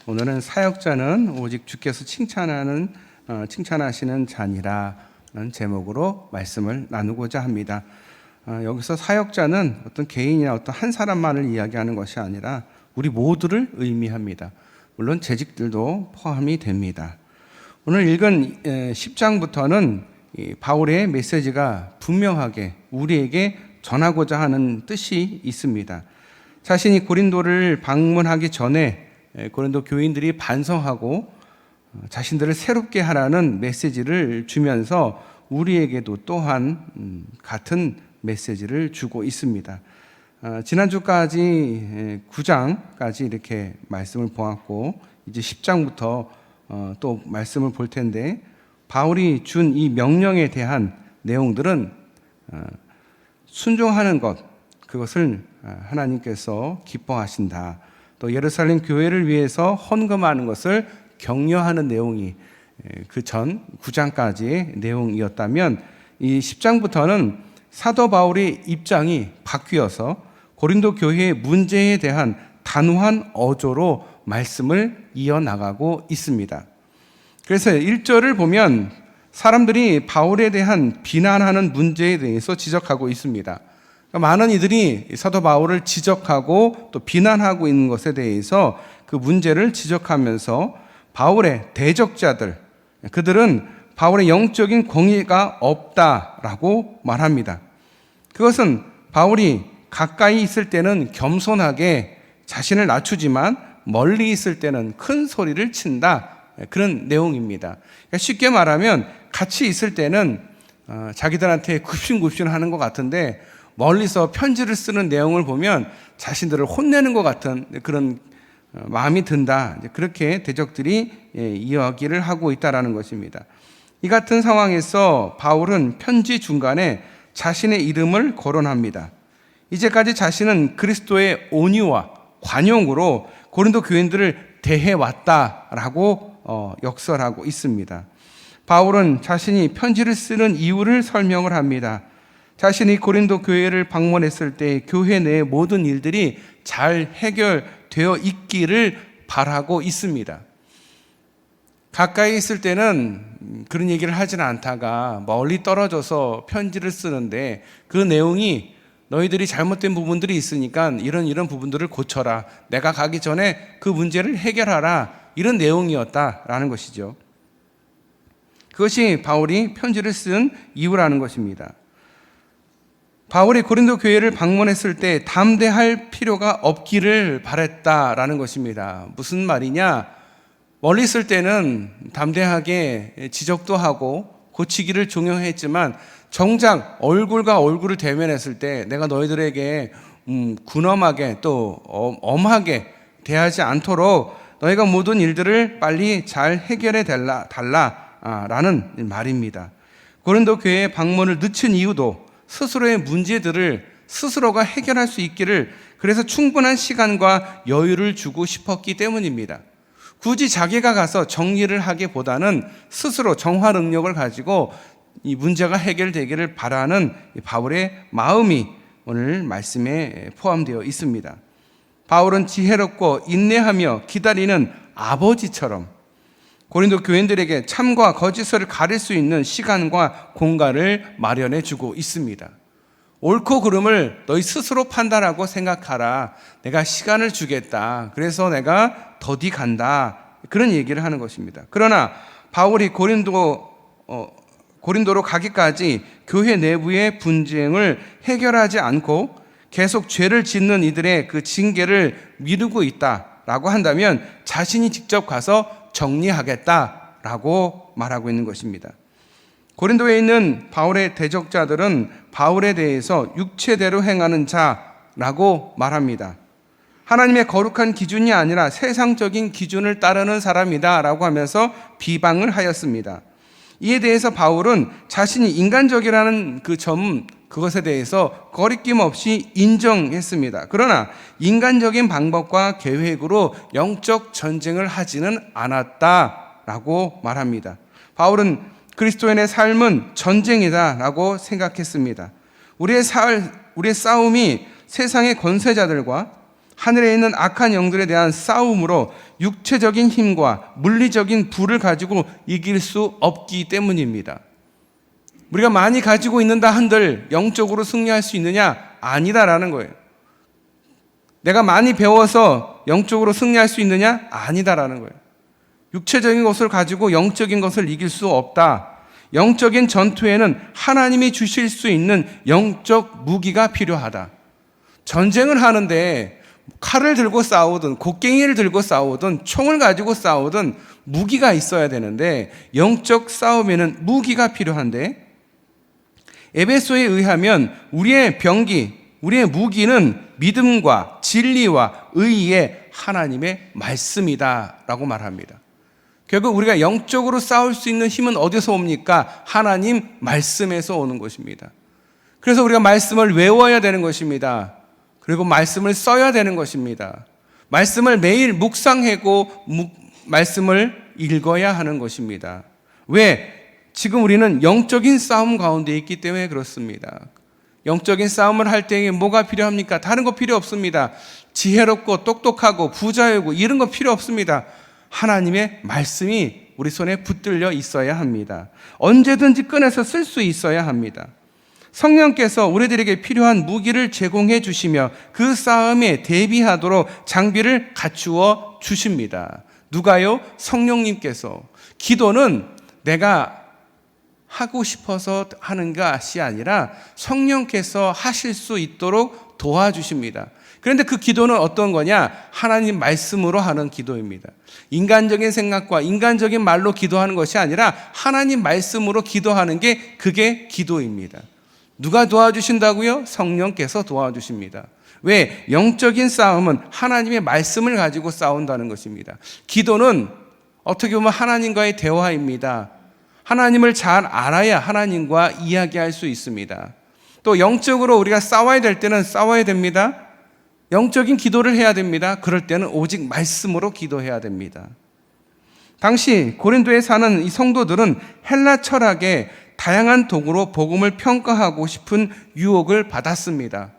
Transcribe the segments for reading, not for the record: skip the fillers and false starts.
오늘은 사역자는 오직 주께서 칭찬하시는 자니라는 제목으로 말씀을 나누고자 합니다. 여기서 사역자는 어떤 개인이나 어떤 한 사람만을 이야기하는 것이 아니라 우리 모두를 의미합니다. 물론 재직들도 포함이 됩니다. 오늘 읽은 10장부터는 바울의 메시지가 분명하게 우리에게 전하고자 하는 뜻이 있습니다. 자신이 고린도를 방문하기 전에 고린도 교인들이 반성하고 자신들을 새롭게 하라는 메시지를 주면서 우리에게도 또한 같은 메시지를 주고 있습니다. 지난주까지 9장까지 이렇게 말씀을 보았고 이제 10장부터 또 말씀을 볼 텐데, 바울이 준 이 명령에 대한 내용들은 순종하는 것, 그것을 하나님께서 기뻐하신다. 또 예루살렘 교회를 위해서 헌금하는 것을 격려하는 내용이 그 전 9장까지의 내용이었다면, 이 10장부터는 사도 바울의 입장이 바뀌어서 고린도 교회의 문제에 대한 단호한 어조로 말씀을 이어나가고 있습니다. 그래서 1절을 보면 사람들이 바울에 대한 비난하는 문제에 대해서 지적하고 있습니다. 많은 이들이 사도 바울을 지적하고 또 비난하고 있는 것에 대해서 그 문제를 지적하면서 바울의 대적자들, 그들은 바울의 영적인 권위가 없다라고 말합니다. 그것은 바울이 가까이 있을 때는 겸손하게 자신을 낮추지만 멀리 있을 때는 큰 소리를 친다, 그런 내용입니다. 그러니까 쉽게 말하면 같이 있을 때는 자기들한테 굽신굽신 하는 것 같은데 멀리서 편지를 쓰는 내용을 보면 자신들을 혼내는 것 같은 그런 마음이 든다, 그렇게 대적들이 이야기를 하고 있다는 것입니다. 이 같은 상황에서 바울은 편지 중간에 자신의 이름을 거론합니다. 이제까지 자신은 그리스도의 온유와 관용으로 고린도 교인들을 대해왔다라고 역설하고 있습니다. 바울은 자신이 편지를 쓰는 이유를 설명을 합니다. 자신이 고린도 교회를 방문했을 때 교회 내의 모든 일들이 잘 해결되어 있기를 바라고 있습니다. 가까이 있을 때는 그런 얘기를 하지는 않다가 멀리 떨어져서 편지를 쓰는데 그 내용이 너희들이 잘못된 부분들이 있으니까 이런 부분들을 고쳐라, 내가 가기 전에 그 문제를 해결하라, 이런 내용이었다라는 것이죠. 그것이 바울이 편지를 쓴 이유라는 것입니다. 바울이 고린도 교회를 방문했을 때 담대할 필요가 없기를 바랬다라는 것입니다. 무슨 말이냐? 멀리 있을 때는 담대하게 지적도 하고 고치기를 종용했지만 정작 얼굴과 얼굴을 대면했을 때 내가 너희들에게 군엄하게 또 엄하게 대하지 않도록 너희가 모든 일들을 빨리 잘 해결해 달라라는 말입니다. 고린도 교회의 방문을 늦춘 이유도 스스로의 문제들을 스스로가 해결할 수 있기를, 그래서 충분한 시간과 여유를 주고 싶었기 때문입니다. 굳이 자기가 가서 정리를 하기보다는 스스로 정화 능력을 가지고 이 문제가 해결되기를 바라는 바울의 마음이 오늘 말씀에 포함되어 있습니다. 바울은 지혜롭고 인내하며 기다리는 아버지처럼 고린도 교인들에게 참과 거짓을 가릴 수 있는 시간과 공간을 마련해 주고 있습니다. 옳고 그름을 너희 스스로 판단하고 생각하라, 내가 시간을 주겠다, 그래서 내가 더디 간다, 그런 얘기를 하는 것입니다. 그러나 바울이 고린도로 가기까지 교회 내부의 분쟁을 해결하지 않고 계속 죄를 짓는 이들의 그 징계를 미루고 있다라고 한다면 자신이 직접 가서 정리하겠다라고 말하고 있는 것입니다. 고린도에 있는 바울의 대적자들은 바울에 대해서 육체대로 행하는 자라고 말합니다. 하나님의 거룩한 기준이 아니라 세상적인 기준을 따르는 사람이다 라고 하면서 비방을 하였습니다. 이에 대해서 바울은 자신이 인간적이라는 그것에 대해서 거리낌 없이 인정했습니다. 그러나 인간적인 방법과 계획으로 영적 전쟁을 하지는 않았다라고 말합니다. 바울은 그리스도인의 삶은 전쟁이다라고 생각했습니다. 우리의 싸움이 세상의 권세자들과 하늘에 있는 악한 영들에 대한 싸움으로 육체적인 힘과 물리적인 부를 가지고 이길 수 없기 때문입니다. 우리가 많이 가지고 있는다 한들 영적으로 승리할 수 있느냐? 아니다라는 거예요. 내가 많이 배워서 영적으로 승리할 수 있느냐? 아니다라는 거예요. 육체적인 것을 가지고 영적인 것을 이길 수 없다. 영적인 전투에는 하나님이 주실 수 있는 영적 무기가 필요하다. 전쟁을 하는데 칼을 들고 싸우든 곡괭이를 들고 싸우든 총을 가지고 싸우든 무기가 있어야 되는데 영적 싸움에는 무기가 필요한데, 에베소에 의하면 우리의 병기, 우리의 무기는 믿음과 진리와 의의 하나님의 말씀이다라고 말합니다. 결국 우리가 영적으로 싸울 수 있는 힘은 어디서 옵니까? 하나님 말씀에서 오는 것입니다. 그래서 우리가 말씀을 외워야 되는 것입니다. 그리고 말씀을 써야 되는 것입니다. 말씀을 매일 묵상하고 말씀을 읽어야 하는 것입니다. 왜? 지금 우리는 영적인 싸움 가운데 있기 때문에 그렇습니다. 영적인 싸움을 할 때에 뭐가 필요합니까? 다른 거 필요 없습니다. 지혜롭고 똑똑하고 부자이고 이런 거 필요 없습니다. 하나님의 말씀이 우리 손에 붙들려 있어야 합니다. 언제든지 꺼내서 쓸 수 있어야 합니다. 성령께서 우리들에게 필요한 무기를 제공해 주시며 그 싸움에 대비하도록 장비를 갖추어 주십니다. 누가요? 성령님께서. 기도는 내가 하고 싶어서 하는 것이 아니라 성령께서 하실 수 있도록 도와주십니다. 그런데 그 기도는 어떤 거냐? 하나님 말씀으로 하는 기도입니다. 인간적인 생각과 인간적인 말로 기도하는 것이 아니라 하나님 말씀으로 기도하는 게 그게 기도입니다. 누가 도와주신다고요? 성령께서 도와주십니다. 왜? 영적인 싸움은 하나님의 말씀을 가지고 싸운다는 것입니다. 기도는 어떻게 보면 하나님과의 대화입니다. 하나님을 잘 알아야 하나님과 이야기할 수 있습니다. 또 영적으로 우리가 싸워야 될 때는 싸워야 됩니다. 영적인 기도를 해야 됩니다. 그럴 때는 오직 말씀으로 기도해야 됩니다. 당시 고린도에 사는 이 성도들은 헬라 철학의 다양한 도구로 복음을 평가하고 싶은 유혹을 받았습니다.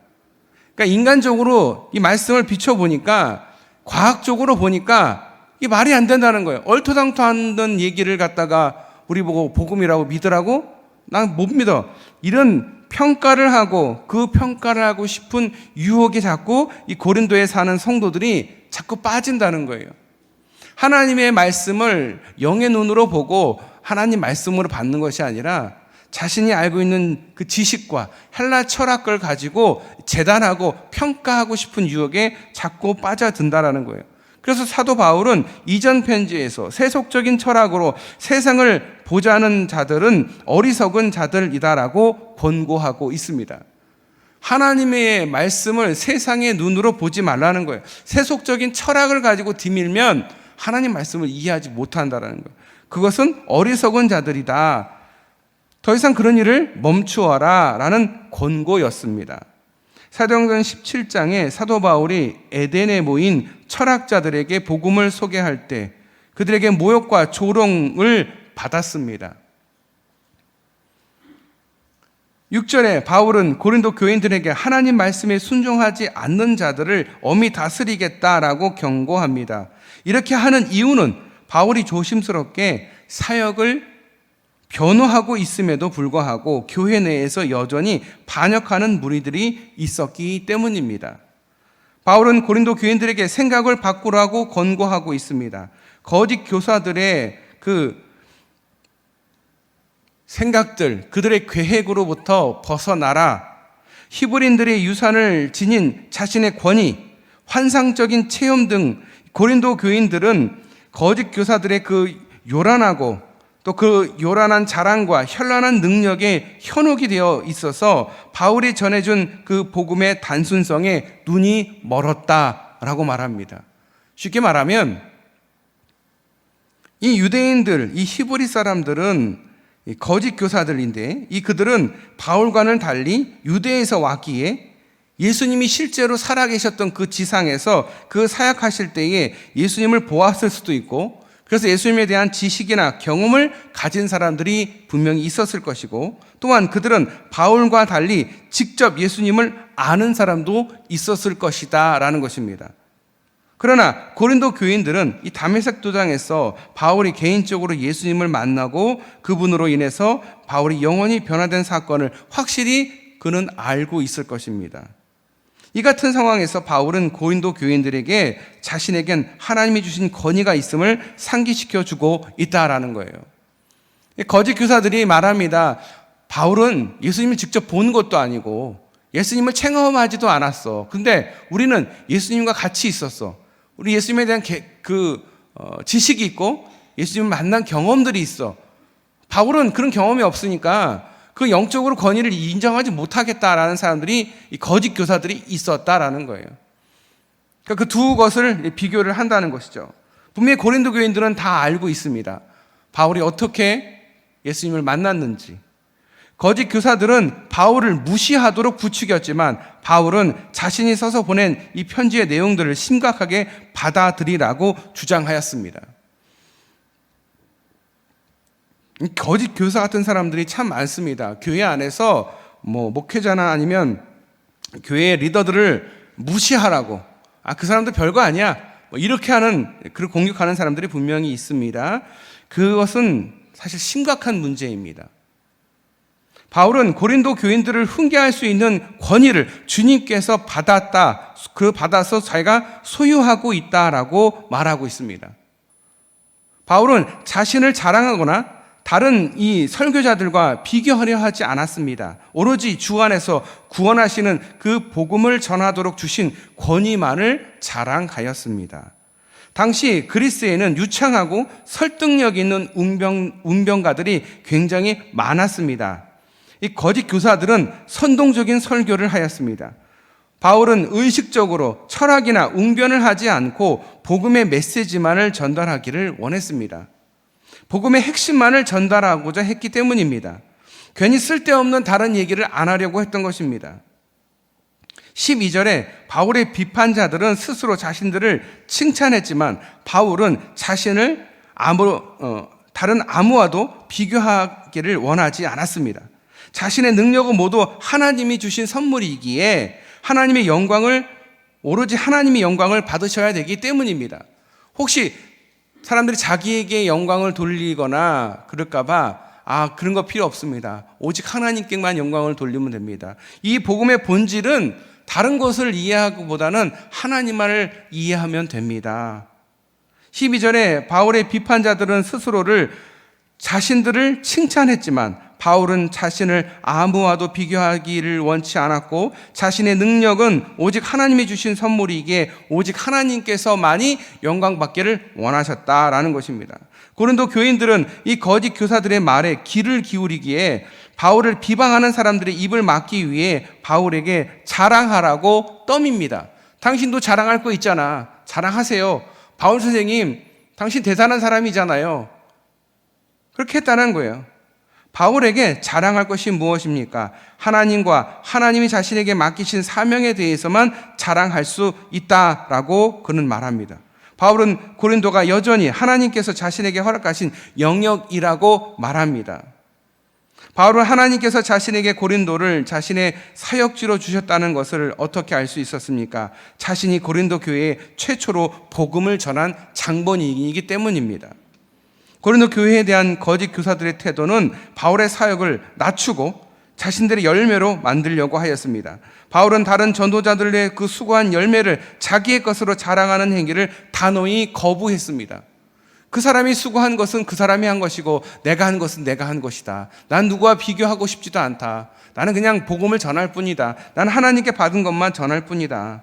그러니까 인간적으로 이 말씀을 비춰보니까, 과학적으로 보니까 이게 말이 안 된다는 거예요. 얼토당토하는 얘기를 갖다가 우리 보고 복음이라고 믿으라고? 난 못 믿어. 이런 평가를 하고 그 평가를 하고 싶은 유혹에 자꾸 이 고린도에 사는 성도들이 자꾸 빠진다는 거예요. 하나님의 말씀을 영의 눈으로 보고 하나님 말씀으로 받는 것이 아니라 자신이 알고 있는 그 지식과 헬라 철학을 가지고 재단하고 평가하고 싶은 유혹에 자꾸 빠져든다라는 거예요. 그래서 사도 바울은 이전 편지에서 세속적인 철학으로 세상을 보자는 자들은 어리석은 자들이다라고 권고하고 있습니다. 하나님의 말씀을 세상의 눈으로 보지 말라는 거예요. 세속적인 철학을 가지고 뒤밀면 하나님 말씀을 이해하지 못한다는 거예요. 그것은 어리석은 자들이다. 더 이상 그런 일을 멈추어라 라는 권고였습니다. 사도행전 17장에 사도 바울이 에덴에 모인 철학자들에게 복음을 소개할 때 그들에게 모욕과 조롱을 받았습니다. 6절에 바울은 고린도 교인들에게 하나님 말씀에 순종하지 않는 자들을 엄히 다스리겠다라고 경고합니다. 이렇게 하는 이유는 바울이 조심스럽게 사역을 변호하고 있음에도 불구하고 교회 내에서 여전히 반역하는 무리들이 있었기 때문입니다. 바울은 고린도 교인들에게 생각을 바꾸라고 권고하고 있습니다. 거짓 교사들의 그 생각들, 그들의 계획으로부터 벗어나라. 히브리인들의 유산을 지닌 자신의 권위, 환상적인 체험 등 고린도 교인들은 거짓 교사들의 그 요란하고 또 그 요란한 자랑과 현란한 능력에 현혹이 되어 있어서 바울이 전해준 그 복음의 단순성에 눈이 멀었다라고 말합니다. 쉽게 말하면 이 유대인들, 이 히브리 사람들은 거짓 교사들인데 이 그들은 바울과는 달리 유대에서 왔기에 예수님이 실제로 살아계셨던 그 지상에서 그 사역하실 때에 예수님을 보았을 수도 있고 그래서 예수님에 대한 지식이나 경험을 가진 사람들이 분명히 있었을 것이고, 또한 그들은 바울과 달리 직접 예수님을 아는 사람도 있었을 것이다 라는 것입니다. 그러나 고린도 교인들은 이 다메섹 도장에서 바울이 개인적으로 예수님을 만나고 그분으로 인해서 바울이 영원히 변화된 사건을 확실히 그는 알고 있을 것입니다. 이 같은 상황에서 바울은 고린도 교인들에게 자신에겐 하나님이 주신 권위가 있음을 상기시켜 주고 있다라는 거예요. 거짓 교사들이 말합니다. 바울은 예수님을 직접 본 것도 아니고 예수님을 체험하지도 않았어. 근데 우리는 예수님과 같이 있었어. 우리 예수님에 대한 지식이 있고 예수님을 만난 경험들이 있어. 바울은 그런 경험이 없으니까 그 영적으로 권위를 인정하지 못하겠다라는 사람들이, 이 거짓 교사들이 있었다라는 거예요. 그러니까 그 두 것을 비교를 한다는 것이죠. 분명히 고린도 교인들은 다 알고 있습니다. 바울이 어떻게 예수님을 만났는지. 거짓 교사들은 바울을 무시하도록 부추겼지만 바울은 자신이 써서 보낸 이 편지의 내용들을 심각하게 받아들이라고 주장하였습니다. 거짓 교사 같은 사람들이 참 많습니다. 교회 안에서 목회자나 아니면 교회 리더들을 무시하라고, 그 사람들 별거 아니야, 이렇게 하는, 그를 공격하는 사람들이 분명히 있습니다. 그것은 사실 심각한 문제입니다. 바울은 고린도 교인들을 훈계할 수 있는 권위를 주님께서 받아서 자기가 소유하고 있다라고 말하고 있습니다. 바울은 자신을 자랑하거나 다른 이 설교자들과 비교하려 하지 않았습니다. 오로지 주 안에서 구원하시는 그 복음을 전하도록 주신 권위만을 자랑하였습니다. 당시 그리스에는 유창하고 설득력 있는 운병가들이 굉장히 많았습니다. 이 거짓 교사들은 선동적인 설교를 하였습니다. 바울은 의식적으로 철학이나 웅변을 하지 않고 복음의 메시지만을 전달하기를 원했습니다. 복음의 핵심만을 전달하고자 했기 때문입니다. 괜히 쓸데없는 다른 얘기를 안 하려고 했던 것입니다. 12절에 바울의 비판자들은 스스로 자신들을 칭찬했지만 바울은 자신을 다른 아무와도 비교하기를 원하지 않았습니다. 자신의 능력은 모두 하나님이 주신 선물이기에 오로지 하나님의 영광을 받으셔야 되기 때문입니다. 혹시 사람들이 자기에게 영광을 돌리거나 그럴까봐 그런 거 필요 없습니다. 오직 하나님께만 영광을 돌리면 됩니다. 이 복음의 본질은 다른 것을 이해하기보다는 하나님만을 이해하면 됩니다. 12절에 바울의 비판자들은 자신들을 칭찬했지만 바울은 자신을 아무와도 비교하기를 원치 않았고 자신의 능력은 오직 하나님이 주신 선물이기에 오직 하나님께서만이 영광받기를 원하셨다라는 것입니다. 고린도 교인들은 이 거짓 교사들의 말에 귀를 기울이기에 바울을 비방하는 사람들의 입을 막기 위해 바울에게 자랑하라고 떠밉니다. 당신도 자랑할 거 있잖아. 자랑하세요. 바울 선생님, 당신 대단한 사람이잖아요. 그렇게 했다는 거예요. 바울에게 자랑할 것이 무엇입니까? 하나님과 하나님이 자신에게 맡기신 사명에 대해서만 자랑할 수 있다라고 그는 말합니다. 바울은 고린도가 여전히 하나님께서 자신에게 허락하신 영역이라고 말합니다. 바울은 하나님께서 자신에게 고린도를 자신의 사역지로 주셨다는 것을 어떻게 알 수 있었습니까? 자신이 고린도 교회에 최초로 복음을 전한 장본인이기 때문입니다. 고린도 교회에 대한 거짓 교사들의 태도는 바울의 사역을 낮추고 자신들의 열매로 만들려고 하였습니다. 바울은 다른 전도자들의 그 수고한 열매를 자기의 것으로 자랑하는 행위를 단호히 거부했습니다. 그 사람이 수고한 것은 그 사람이 한 것이고 내가 한 것은 내가 한 것이다. 난 누구와 비교하고 싶지도 않다. 나는 그냥 복음을 전할 뿐이다. 난 하나님께 받은 것만 전할 뿐이다.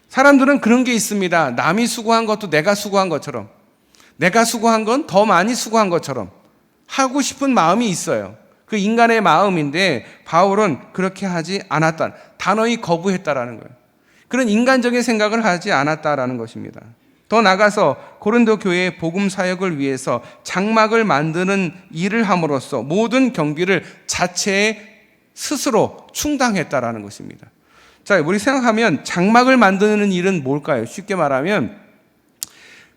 사람들은 그런 게 있습니다. 남이 수고한 것도 내가 수고한 것처럼, 내가 수고한 건 더 많이 수고한 것처럼 하고 싶은 마음이 있어요. 그 인간의 마음인데 바울은 그렇게 하지 않았다. 단호히 거부했다라는 거예요. 그런 인간적인 생각을 하지 않았다라는 것입니다. 더 나아가서 고린도 교회의 복음 사역을 위해서 장막을 만드는 일을 함으로써 모든 경비를 자체에 스스로 충당했다라는 것입니다. 자, 우리 생각하면 장막을 만드는 일은 뭘까요? 쉽게 말하면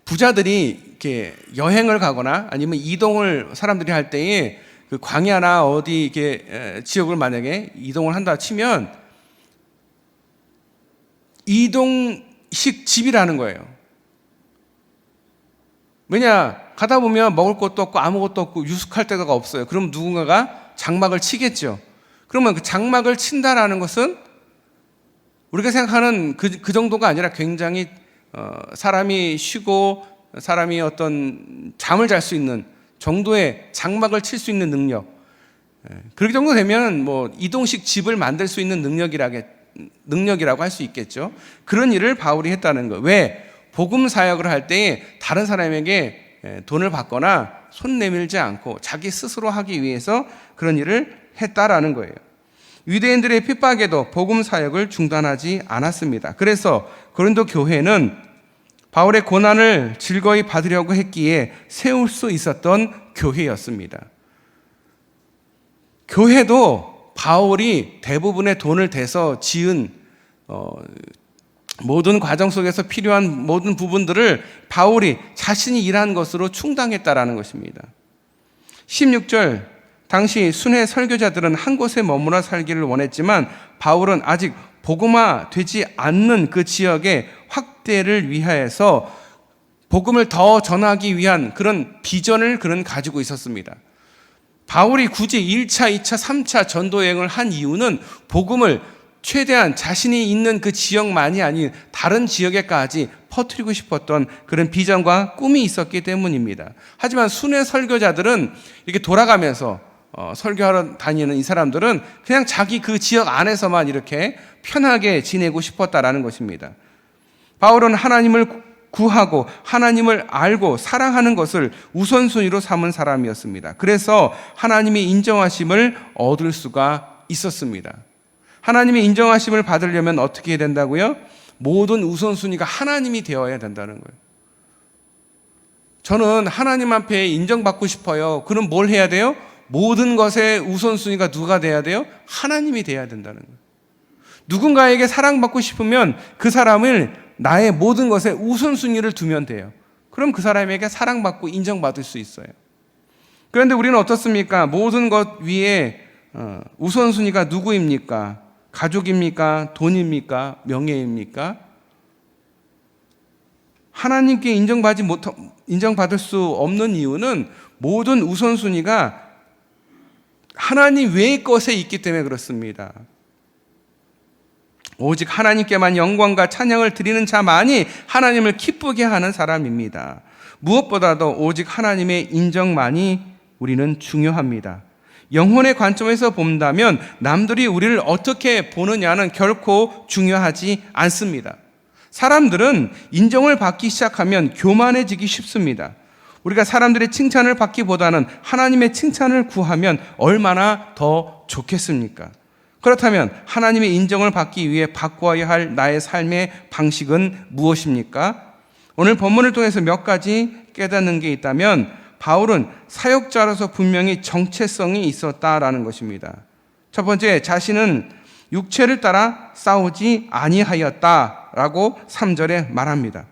부자들이 이렇게 여행을 가거나 아니면 이동을 사람들이 할 때에 그 광야나 어디 이렇게 지역을 만약에 이동을 한다 치면 이동식 집이라는 거예요. 왜냐, 가다 보면 먹을 것도 없고 아무것도 없고 유숙할 데가 없어요. 그럼 누군가가 장막을 치겠죠. 그러면 그 장막을 친다라는 것은 우리가 생각하는 그 정도가 아니라 굉장히 사람이 쉬고 사람이 어떤 잠을 잘 수 있는 정도의 장막을 칠 수 있는 능력, 그 정도 되면 뭐 이동식 집을 만들 수 있는 능력이라고 할 수 있겠죠. 그런 일을 바울이 했다는 거. 왜? 복음 사역을 할 때에 다른 사람에게 돈을 받거나 손 내밀지 않고 자기 스스로 하기 위해서 그런 일을 했다라는 거예요. 유대인들의 핍박에도 복음 사역을 중단하지 않았습니다. 그래서 고린도 교회는 바울의 고난을 즐거이 받으려고 했기에 세울 수 있었던 교회였습니다. 교회도 바울이 대부분의 돈을 대서 지은 모든 과정 속에서 필요한 모든 부분들을 바울이 자신이 일한 것으로 충당했다라는 것입니다. 16절, 당시 순회 설교자들은 한 곳에 머물러 살기를 원했지만 바울은 아직 복음화 되지 않는 그 지역의 확대를 위하여서 복음을 더 전하기 위한 그런 비전을 그는 가지고 있었습니다. 바울이 굳이 1차, 2차, 3차 전도 여행을 한 이유는 복음을 최대한 자신이 있는 그 지역만이 아닌 다른 지역에까지 퍼뜨리고 싶었던 그런 비전과 꿈이 있었기 때문입니다. 하지만 순회 설교자들은 이렇게 돌아가면서 설교하러 다니는 이 사람들은 그냥 자기 그 지역 안에서만 이렇게 편하게 지내고 싶었다라는 것입니다. 바울은 하나님을 구하고 하나님을 알고 사랑하는 것을 우선순위로 삼은 사람이었습니다. 그래서 하나님의 인정하심을 얻을 수가 있었습니다. 하나님의 인정하심을 받으려면 어떻게 해야 된다고요? 모든 우선순위가 하나님이 되어야 된다는 거예요. 저는 하나님 앞에 인정받고 싶어요. 그럼 뭘 해야 돼요? 모든 것의 우선순위가 누가 돼야 돼요? 하나님이 돼야 된다는 거예요. 누군가에게 사랑받고 싶으면 그 사람을 나의 모든 것에 우선순위를 두면 돼요. 그럼 그 사람에게 사랑받고 인정받을 수 있어요. 그런데 우리는 어떻습니까? 모든 것 위에 우선순위가 누구입니까? 가족입니까? 돈입니까? 명예입니까? 하나님께 인정받을 수 없는 이유는 모든 우선순위가 하나님 외의 것에 있기 때문에 그렇습니다. 오직 하나님께만 영광과 찬양을 드리는 자만이 하나님을 기쁘게 하는 사람입니다. 무엇보다도 오직 하나님의 인정만이 우리는 중요합니다. 영혼의 관점에서 본다면 남들이 우리를 어떻게 보느냐는 결코 중요하지 않습니다. 사람들은 인정을 받기 시작하면 교만해지기 쉽습니다. 우리가 사람들의 칭찬을 받기보다는 하나님의 칭찬을 구하면 얼마나 더 좋겠습니까? 그렇다면 하나님의 인정을 받기 위해 바꿔야 할 나의 삶의 방식은 무엇입니까? 오늘 본문을 통해서 몇 가지 깨닫는 게 있다면 바울은 사역자로서 분명히 정체성이 있었다라는 것입니다. 첫 번째, 자신은 육체를 따라 싸우지 아니하였다라고 3절에 말합니다.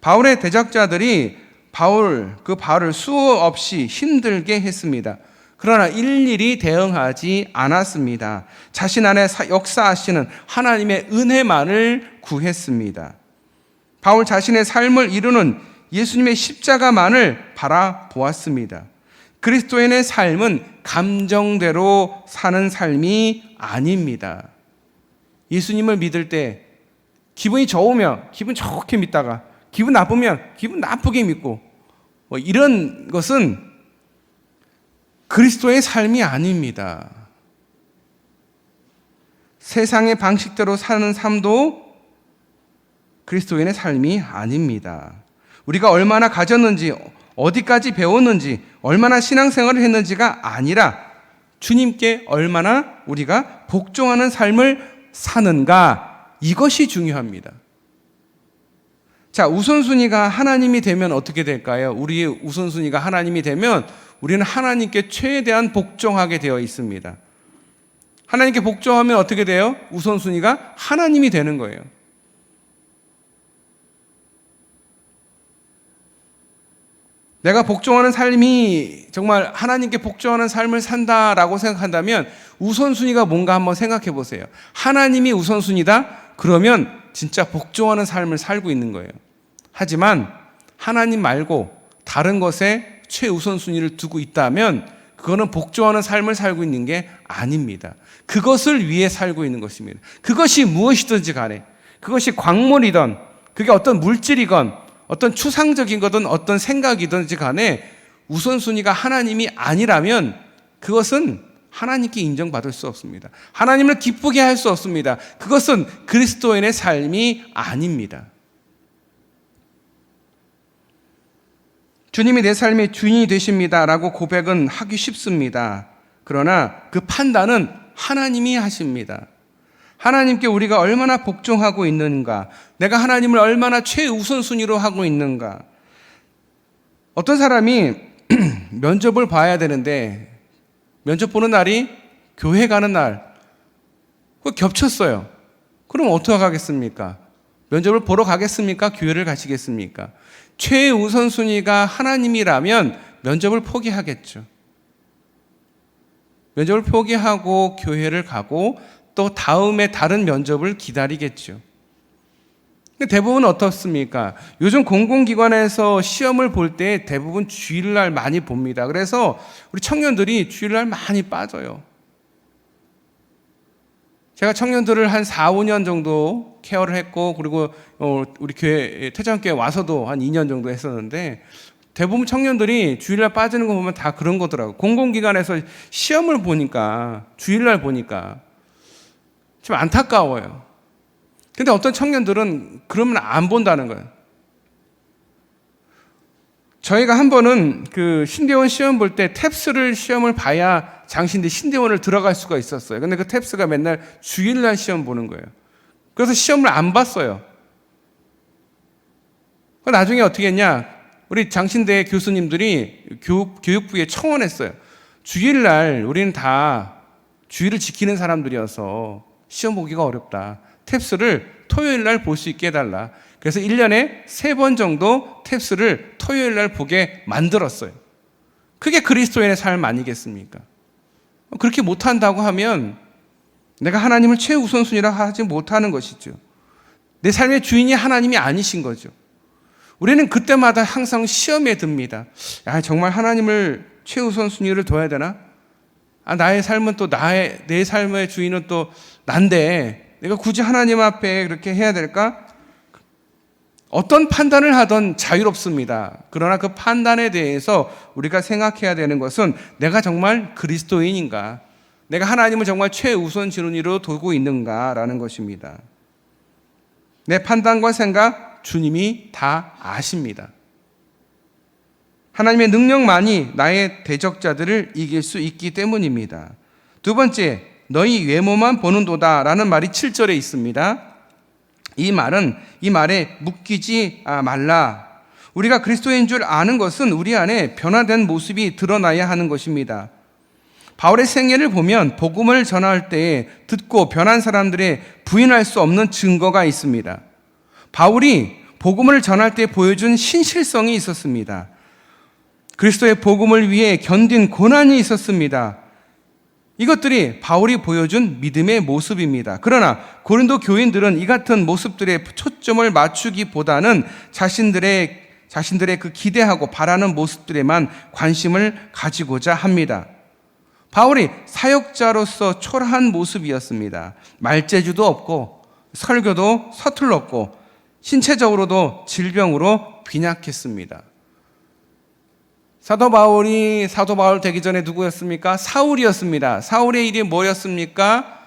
바울의 대적자들이 바울을 수없이 힘들게 했습니다. 그러나 일일이 대응하지 않았습니다. 자신 안에 역사하시는 하나님의 은혜만을 구했습니다. 바울 자신의 삶을 이루는 예수님의 십자가만을 바라보았습니다. 그리스도인의 삶은 감정대로 사는 삶이 아닙니다. 예수님을 믿을 때 기분이 좋으면 기분 좋게 믿다가 기분 나쁘면 기분 나쁘게 믿고 이런 것은 그리스도의 삶이 아닙니다. 세상의 방식대로 사는 삶도 그리스도인의 삶이 아닙니다. 우리가 얼마나 가졌는지, 어디까지 배웠는지, 얼마나 신앙생활을 했는지가 아니라 주님께 얼마나 우리가 복종하는 삶을 사는가, 이것이 중요합니다. 자, 우선순위가 하나님이 되면 어떻게 될까요? 우리의 우선순위가 하나님이 되면 우리는 하나님께 최대한 복종하게 되어 있습니다. 하나님께 복종하면 어떻게 돼요? 우선순위가 하나님이 되는 거예요. 내가 복종하는 삶이 정말 하나님께 복종하는 삶을 산다라고 생각한다면 우선순위가 뭔가 한번 생각해 보세요. 하나님이 우선순위다? 그러면 진짜 복종하는 삶을 살고 있는 거예요. 하지만 하나님 말고 다른 것에 최우선순위를 두고 있다면 그거는 복종하는 삶을 살고 있는 게 아닙니다. 그것을 위해 살고 있는 것입니다. 그것이 무엇이든지 간에, 그것이 광물이든 그게 어떤 물질이건 어떤 추상적인 거든 어떤 생각이든지 간에 우선순위가 하나님이 아니라면 그것은 하나님께 인정받을 수 없습니다. 하나님을 기쁘게 할 수 없습니다. 그것은 그리스도인의 삶이 아닙니다. 주님이 내 삶의 주인이 되십니다 라고 고백은 하기 쉽습니다. 그러나 그 판단은 하나님이 하십니다. 하나님께 우리가 얼마나 복종하고 있는가, 내가 하나님을 얼마나 최우선순위로 하고 있는가. 어떤 사람이 면접을 봐야 되는데 면접 보는 날이 교회 가는 날, 그거 겹쳤어요. 그럼 어떻게 하겠습니까? 면접을 보러 가겠습니까? 교회를 가시겠습니까? 최우선순위가 하나님이라면 면접을 포기하겠죠. 면접을 포기하고 교회를 가고 또 다음에 다른 면접을 기다리겠죠. 대부분 어떻습니까? 요즘 공공기관에서 시험을 볼 때 대부분 주일날 많이 봅니다. 그래서 우리 청년들이 주일날 많이 빠져요. 제가 청년들을 한 4, 5년 정도 케어를 했고, 그리고 우리 교회, 태전교회 와서도 한 2년 정도 했었는데, 대부분 청년들이 주일날 빠지는 거 보면 다 그런 거더라고요. 공공기관에서 시험을 보니까, 주일날 보니까 좀 안타까워요. 근데 어떤 청년들은 그러면 안 본다는 거예요. 저희가 한 번은 그 신대원 시험 볼 때 탭스를 시험을 봐야 장신대 신대원을 들어갈 수가 있었어요. 근데 그 탭스가 맨날 주일날 시험 보는 거예요. 그래서 시험을 안 봤어요. 나중에 어떻게 했냐? 우리 장신대 교수님들이 교육부에 청원했어요. 주일날 우리는 다 주일을 지키는 사람들이어서 시험 보기가 어렵다. 탭스를 토요일 날 볼 수 있게 해달라. 그래서 1년에 3번 정도 탭스를 토요일 날 보게 만들었어요. 그게 그리스도인의 삶 아니겠습니까? 그렇게 못한다고 하면 내가 하나님을 최우선순위라 하지 못하는 것이죠. 내 삶의 주인이 하나님이 아니신 거죠. 우리는 그때마다 항상 시험에 듭니다. 정말 하나님을 최우선순위를 둬야 되나? 나의 삶은 또 내 삶의 주인은 또 난데 내가 굳이 하나님 앞에 그렇게 해야 될까? 어떤 판단을 하든 자유롭습니다. 그러나 그 판단에 대해서 우리가 생각해야 되는 것은 내가 정말 그리스도인인가? 내가 하나님을 정말 최우선 순위로 두고 있는가라는 것입니다. 내 판단과 생각 주님이 다 아십니다. 하나님의 능력만이 나의 대적자들을 이길 수 있기 때문입니다. 두 번째, 너희 외모만 보는도다 라는 말이 7절에 있습니다. 이 말에 묶이지 말라. 우리가 그리스도인 줄 아는 것은 우리 안에 변화된 모습이 드러나야 하는 것입니다. 바울의 생애를 보면 복음을 전할 때에 듣고 변한 사람들의 부인할 수 없는 증거가 있습니다. 바울이 복음을 전할 때 보여준 신실성이 있었습니다. 그리스도의 복음을 위해 견딘 고난이 있었습니다. 이것들이 바울이 보여준 믿음의 모습입니다. 그러나 고린도 교인들은 이 같은 모습들에 초점을 맞추기보다는 자신들의 그 기대하고 바라는 모습들에만 관심을 가지고자 합니다. 바울이 사역자로서 초라한 모습이었습니다. 말재주도 없고 설교도 서툴렀고 신체적으로도 질병으로 빈약했습니다. 사도 바울 되기 전에 누구였습니까? 사울이었습니다. 사울의 일이 뭐였습니까?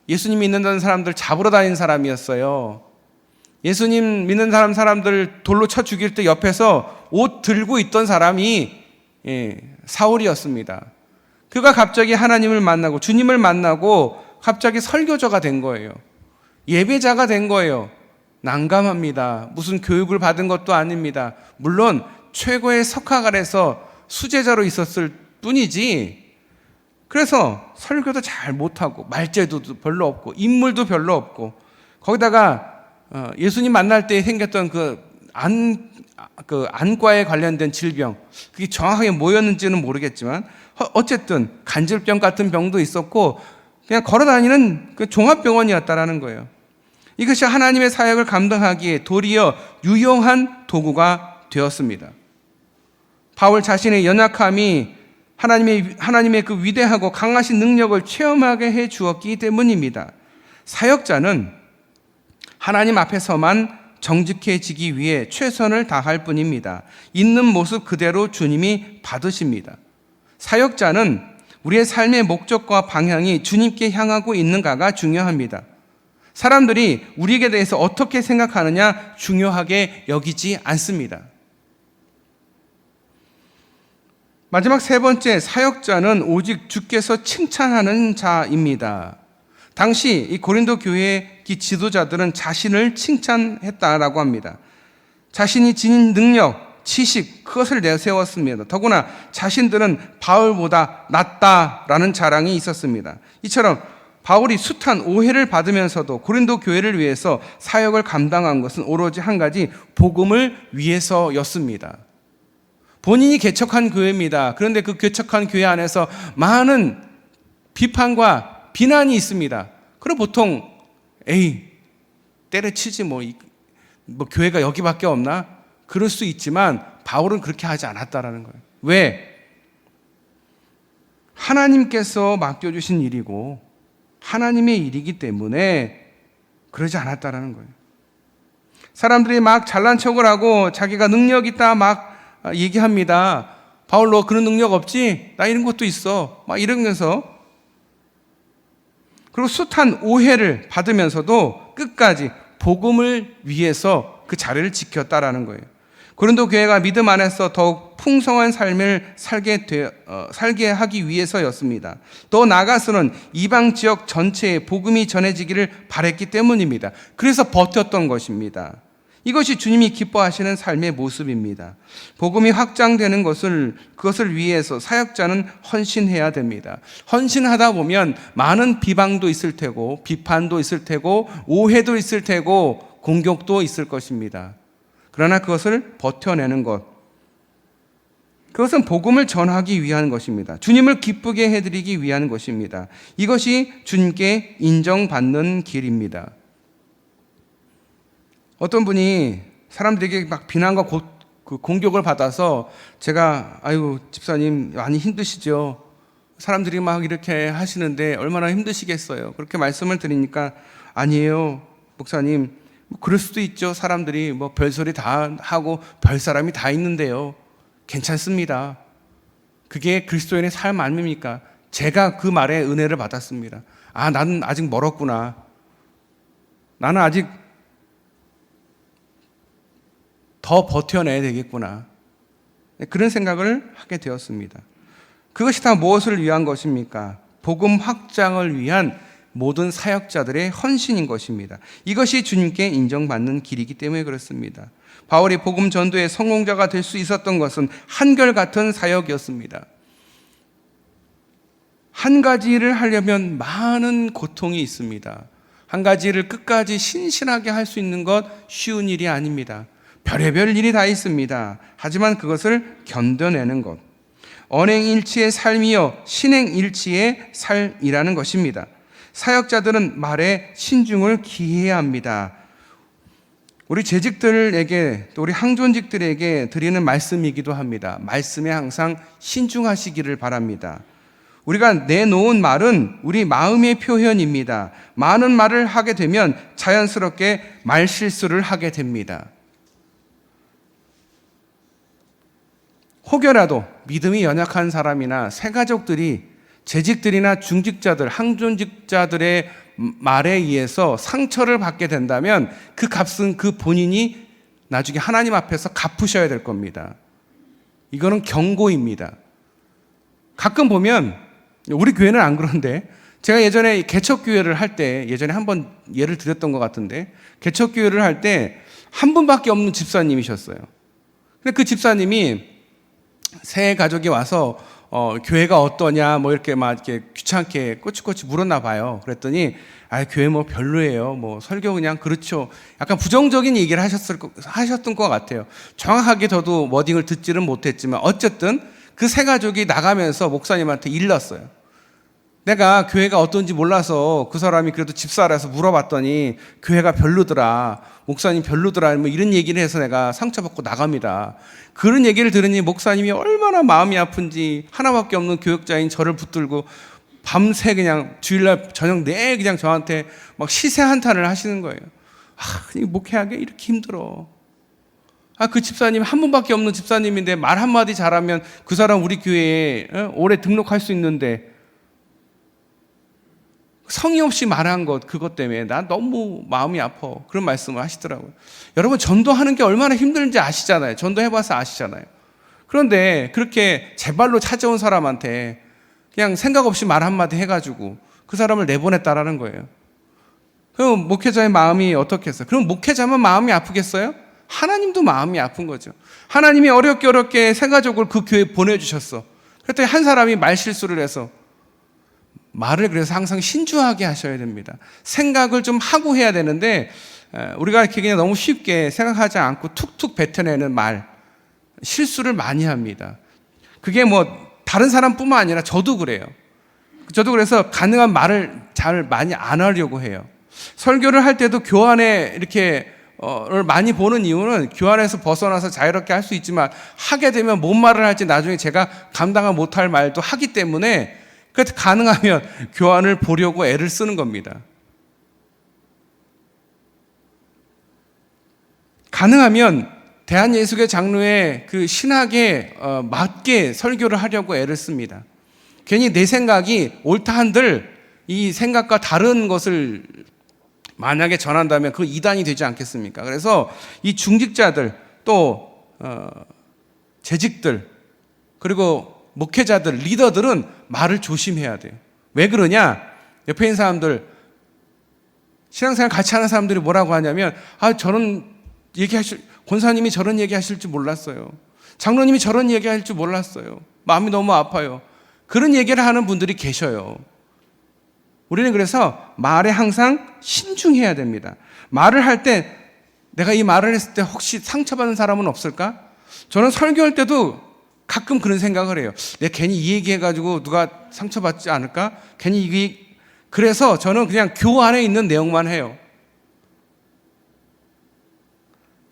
예수님 믿는다는 사람들 잡으러 다니는 사람이었어요. 예수님 믿는 사람들 돌로 쳐 죽일 때 옆에서 옷 들고 있던 사람이 사울이었습니다. 그가 갑자기 하나님을 만나고 주님을 만나고 갑자기 설교자가 된 거예요. 예배자가 된 거예요. 난감합니다. 무슨 교육을 받은 것도 아닙니다. 물론 최고의 석학 아래서 수제자로 있었을 뿐이지, 그래서 설교도 잘 못하고 말재주도 별로 없고 인물도 별로 없고, 거기다가 예수님 만날 때 생겼던 그 안과에 관련된 질병, 그게 정확하게 뭐였는지는 모르겠지만 어쨌든 간질병 같은 병도 있었고 그냥 걸어다니는 그 종합병원이었다라는 거예요. 이것이 하나님의 사역을 감당하기에 도리어 유용한 도구가 되었습니다. 바울 자신의 연약함이 하나님의 그 위대하고 강하신 능력을 체험하게 해 주었기 때문입니다. 사역자는 하나님 앞에서만 정직해지기 위해 최선을 다할 뿐입니다. 있는 모습 그대로 주님이 받으십니다. 사역자는 우리의 삶의 목적과 방향이 주님께 향하고 있는가가 중요합니다. 사람들이 우리에게 대해서 어떻게 생각하느냐 중요하게 여기지 않습니다. 마지막 세 번째, 사역자는 오직 주께서 칭찬하는 자입니다. 당시 이 고린도 교회의 지도자들은 자신을 칭찬했다라고 합니다. 자신이 지닌 능력, 지식, 그것을 내세웠습니다. 더구나 자신들은 바울보다 낫다라는 자랑이 있었습니다. 이처럼 바울이 숱한 오해를 받으면서도 고린도 교회를 위해서 사역을 감당한 것은 오로지 한 가지, 복음을 위해서였습니다. 본인이 개척한 교회입니다. 그런데 그 개척한 교회 안에서 많은 비판과 비난이 있습니다. 그럼 보통 때려치지 뭐 교회가 여기밖에 없나? 그럴 수 있지만 바울은 그렇게 하지 않았다라는 거예요. 왜? 하나님께서 맡겨주신 일이고 하나님의 일이기 때문에 그러지 않았다라는 거예요. 사람들이 막 잘난 척을 하고 자기가 능력 있다 막 얘기합니다. 바울 너 그런 능력 없지? 나 이런 것도 있어. 막 이러면서, 그리고 숱한 오해를 받으면서도 끝까지 복음을 위해서 그 자리를 지켰다라는 거예요. 고린도 교회가 믿음 안에서 더욱 풍성한 삶을 살게 하기 위해서였습니다. 더 나아가서는 이방 지역 전체에 복음이 전해지기를 바랬기 때문입니다. 그래서 버텼던 것입니다. 이것이 주님이 기뻐하시는 삶의 모습입니다. 복음이 확장되는 그것을 위해서 사역자는 헌신해야 됩니다. 헌신하다 보면 많은 비방도 있을 테고, 비판도 있을 테고, 오해도 있을 테고, 공격도 있을 것입니다. 그러나 그것을 버텨내는 것, 그것은 복음을 전하기 위한 것입니다. 주님을 기쁘게 해드리기 위한 것입니다. 이것이 주님께 인정받는 길입니다. 어떤 분이 사람들에게 막 비난과 공격을 받아서 제가 집사님 많이 힘드시죠? 사람들이 막 이렇게 하시는데 얼마나 힘드시겠어요? 그렇게 말씀을 드리니까 아니에요, 목사님. 그럴 수도 있죠. 사람들이 별소리 다 하고 별 사람이 다 있는데요. 괜찮습니다. 그게 그리스도인의 삶 아닙니까? 제가 그 말에 은혜를 받았습니다. 나는 아직 멀었구나. 나는 아직 더 버텨내야 되겠구나. 그런 생각을 하게 되었습니다. 그것이 다 무엇을 위한 것입니까? 복음 확장을 위한 모든 사역자들의 헌신인 것입니다. 이것이 주님께 인정받는 길이기 때문에 그렇습니다. 바울이 복음 전도의 성공자가 될 수 있었던 것은 한결같은 사역이었습니다. 한 가지 일을 하려면 많은 고통이 있습니다. 한 가지 일을 끝까지 신실하게 할 수 있는 것 쉬운 일이 아닙니다. 별의별 일이 다 있습니다. 하지만 그것을 견뎌내는 것, 언행일치의 삶이요 신행일치의 삶이라는 것입니다. 사역자들은 말에 신중을 기해야 합니다. 우리 재직들에게, 또 우리 항존직들에게 드리는 말씀이기도 합니다. 말씀에 항상 신중하시기를 바랍니다. 우리가 내놓은 말은 우리 마음의 표현입니다. 많은 말을 하게 되면 자연스럽게 말실수를 하게 됩니다. 혹여라도 믿음이 연약한 사람이나 새가족들이 재직들이나 중직자들, 항존직자들의 말에 의해서 상처를 받게 된다면 그 값은 그 본인이 나중에 하나님 앞에서 갚으셔야 될 겁니다. 이거는 경고입니다. 가끔 보면, 우리 교회는 안 그런데, 제가 예전에 개척교회를 할 때, 예전에 한번 예를 드렸던 것 같은데, 개척교회를 할 때 한 분밖에 없는 집사님이셨어요. 근데 그 집사님이 새 가족이 와서 교회가 어떠냐 뭐 이렇게 막 이렇게 귀찮게 꼬치꼬치 물었나 봐요. 그랬더니 교회 뭐 별로예요. 뭐 설교 그냥 그렇죠. 약간 부정적인 얘기를 하셨던 것 같아요. 정확하게 저도 워딩을 듣지는 못했지만 어쨌든 그 세 가족이 나가면서 목사님한테 일렀어요. 내가 교회가 어떤지 몰라서 그 사람이 그래도 집사라서 물어봤더니 교회가 별로더라, 목사님 별로더라, 뭐 이런 얘기를 해서 내가 상처받고 나갑니다. 그런 얘기를 들으니 목사님이 얼마나 마음이 아픈지 하나밖에 없는 교역자인 저를 붙들고 밤새 그냥 주일날 저녁 내 그냥 저한테 막 시세 한탄을 하시는 거예요. 목회하기 이렇게 힘들어. 그 집사님 한 분밖에 없는 집사님인데 말 한마디 잘하면 그 사람 우리 교회에 오래 등록할 수 있는데 성의 없이 말한 것, 그것 때문에 나 너무 마음이 아파. 그런 말씀을 하시더라고요. 여러분, 전도하는 게 얼마나 힘든지 아시잖아요. 전도해봐서 아시잖아요. 그런데 그렇게 제 발로 찾아온 사람한테 그냥 생각 없이 말 한마디 해가지고 그 사람을 내보냈다라는 거예요. 그럼 목회자의 마음이 어떻겠어요? 그럼 목회자만 마음이 아프겠어요? 하나님도 마음이 아픈 거죠. 하나님이 어렵게 세 가족을 그 교회에 보내주셨어. 그랬더니 한 사람이 말실수를 해서 말을 그래서 항상 신중하게 하셔야 됩니다. 생각을 좀 하고 해야 되는데 우리가 이렇게 그냥 너무 쉽게 생각하지 않고 툭툭 뱉어내는 말, 실수를 많이 합니다. 그게 뭐 다른 사람뿐만 아니라 저도 그래요. 저도 그래서 가능한 말을 잘 많이 안 하려고 해요. 설교를 할 때도 교환에 이렇게 를 많이 보는 이유는 교환에서 벗어나서 자유롭게 할 수 있지만 하게 되면 뭔 말을 할지 나중에 제가 감당을 못할 말도 하기 때문에 그래서 가능하면 교환을 보려고 애를 쓰는 겁니다. 가능하면 대한예수교 장로의 그 신학에 맞게 설교를 하려고 애를 씁니다. 괜히 내 생각이 옳다 한들 이 생각과 다른 것을 만약에 전한다면 그 이단이 되지 않겠습니까? 그래서 이 중직자들 또 재직들 그리고 목회자들, 리더들은 말을 조심해야 돼요. 왜 그러냐? 옆에 있는 사람들, 신앙생활 같이 하는 사람들이 뭐라고 하냐면 권사님이 저런 얘기하실 줄 몰랐어요. 장로님이 저런 얘기할 줄 몰랐어요. 마음이 너무 아파요. 그런 얘기를 하는 분들이 계셔요. 우리는 그래서 말에 항상 신중해야 됩니다. 말을 할 때 내가 이 말을 했을 때 혹시 상처받는 사람은 없을까? 저는 설교할 때도 가끔 그런 생각을 해요. 내가 괜히 이 얘기해가지고 누가 상처받지 않을까? 그래서 저는 그냥 교 안에 있는 내용만 해요.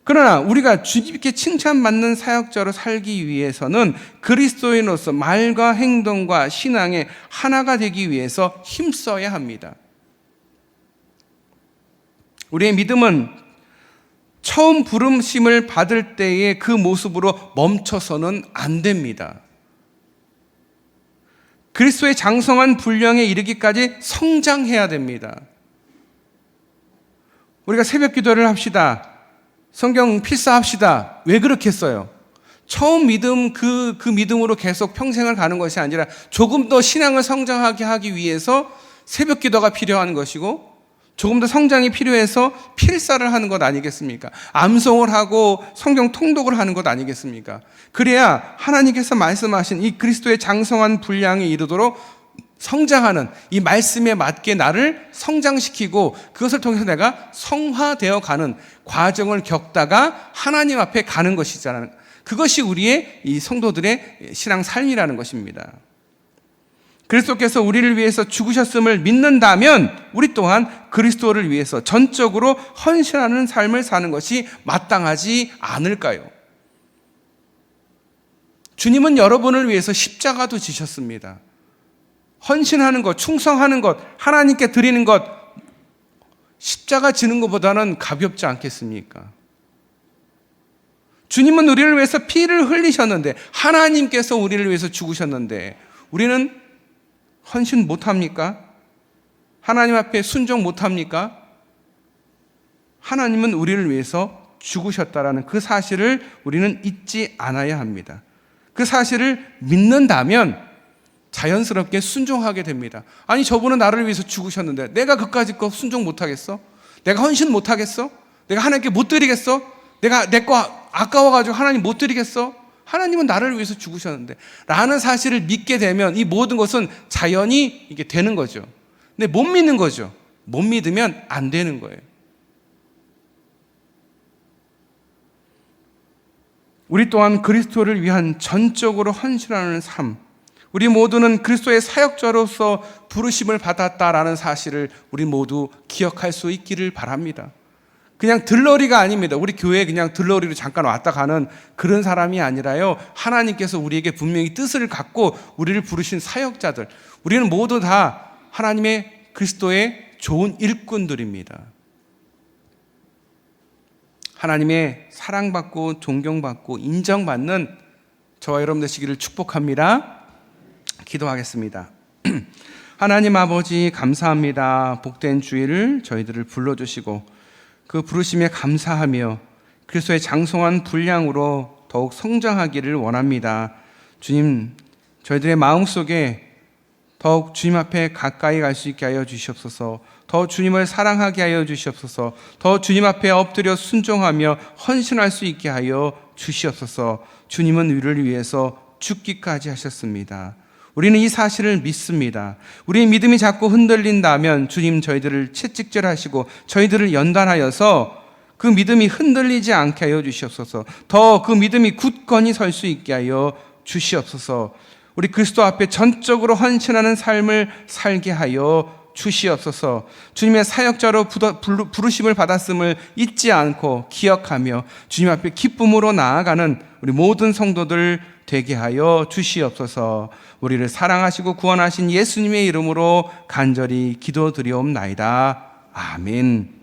그러나 우리가 주님께 칭찬받는 사역자로 살기 위해서는 그리스도인으로서 말과 행동과 신앙의 하나가 되기 위해서 힘써야 합니다. 우리의 믿음은 처음 부름심을 받을 때의 그 모습으로 멈춰서는 안 됩니다. 그리스도의 장성한 분량에 이르기까지 성장해야 됩니다. 우리가 새벽 기도를 합시다. 성경 필사합시다. 왜 그렇게 했어요? 처음 믿음 그 믿음으로 계속 평생을 가는 것이 아니라 조금 더 신앙을 성장하게 하기 위해서 새벽 기도가 필요한 것이고 조금 더 성장이 필요해서 필사를 하는 것 아니겠습니까? 암송을 하고 성경 통독을 하는 것 아니겠습니까? 그래야 하나님께서 말씀하신 이 그리스도의 장성한 분량에 이르도록 성장하는 이 말씀에 맞게 나를 성장시키고 그것을 통해서 내가 성화되어 가는 과정을 겪다가 하나님 앞에 가는 것이잖아요. 그것이 우리의 이 성도들의 신앙 삶이라는 것입니다. 그리스도께서 우리를 위해서 죽으셨음을 믿는다면 우리 또한 그리스도를 위해서 전적으로 헌신하는 삶을 사는 것이 마땅하지 않을까요? 주님은 여러분을 위해서 십자가도 지셨습니다. 헌신하는 것, 충성하는 것, 하나님께 드리는 것, 십자가 지는 것보다는 가볍지 않겠습니까? 주님은 우리를 위해서 피를 흘리셨는데, 하나님께서 우리를 위해서 죽으셨는데, 우리는 헌신 못합니까? 하나님 앞에 순종 못합니까? 하나님은 우리를 위해서 죽으셨다라는 그 사실을 우리는 잊지 않아야 합니다. 그 사실을 믿는다면 자연스럽게 순종하게 됩니다. 아니, 저분은 나를 위해서 죽으셨는데 내가 그까짓 거 순종 못하겠어? 내가 헌신 못하겠어? 내가 하나님께 못 드리겠어? 내가 내 거 아까워가지고 하나님 못 드리겠어? 하나님은 나를 위해서 죽으셨는데 라는 사실을 믿게 되면 이 모든 것은 자연히 이게 되는 거죠. 근데 못 믿는 거죠. 못 믿으면 안 되는 거예요. 우리 또한 그리스도를 위한 전적으로 헌신하는 삶, 우리 모두는 그리스도의 사역자로서 부르심을 받았다라는 사실을 우리 모두 기억할 수 있기를 바랍니다. 그냥 들러리가 아닙니다. 우리 교회에 그냥 들러리로 잠깐 왔다 가는 그런 사람이 아니라요, 하나님께서 우리에게 분명히 뜻을 갖고 우리를 부르신 사역자들, 우리는 모두 다 하나님의 그리스도의 좋은 일꾼들입니다. 하나님의 사랑받고 존경받고 인정받는 저와 여러분 되시기를 축복합니다. 기도하겠습니다. 하나님 아버지, 감사합니다. 복된 주일을 저희들을 불러주시고 그 부르심에 감사하며 그리스도의 장성한 분량으로 더욱 성장하기를 원합니다. 주님, 저희들의 마음속에 더욱 주님 앞에 가까이 갈 수 있게 하여 주시옵소서. 더 주님을 사랑하게 하여 주시옵소서. 더 주님 앞에 엎드려 순종하며 헌신할 수 있게 하여 주시옵소서. 주님은 우리를 위해서 죽기까지 하셨습니다. 우리는 이 사실을 믿습니다. 우리의 믿음이 자꾸 흔들린다면 주님 저희들을 채찍질하시고 저희들을 연단하여서 그 믿음이 흔들리지 않게 하여 주시옵소서. 더 그 믿음이 굳건히 설 수 있게 하여 주시옵소서. 우리 그리스도 앞에 전적으로 헌신하는 삶을 살게 하여 주시옵소서. 주님의 사역자로 부르심을 받았음을 잊지 않고 기억하며 주님 앞에 기쁨으로 나아가는 우리 모든 성도들 되게 하여 주시옵소서. 우리를 사랑하시고 구원하신 예수님의 이름으로 간절히 기도드리옵나이다. 아멘.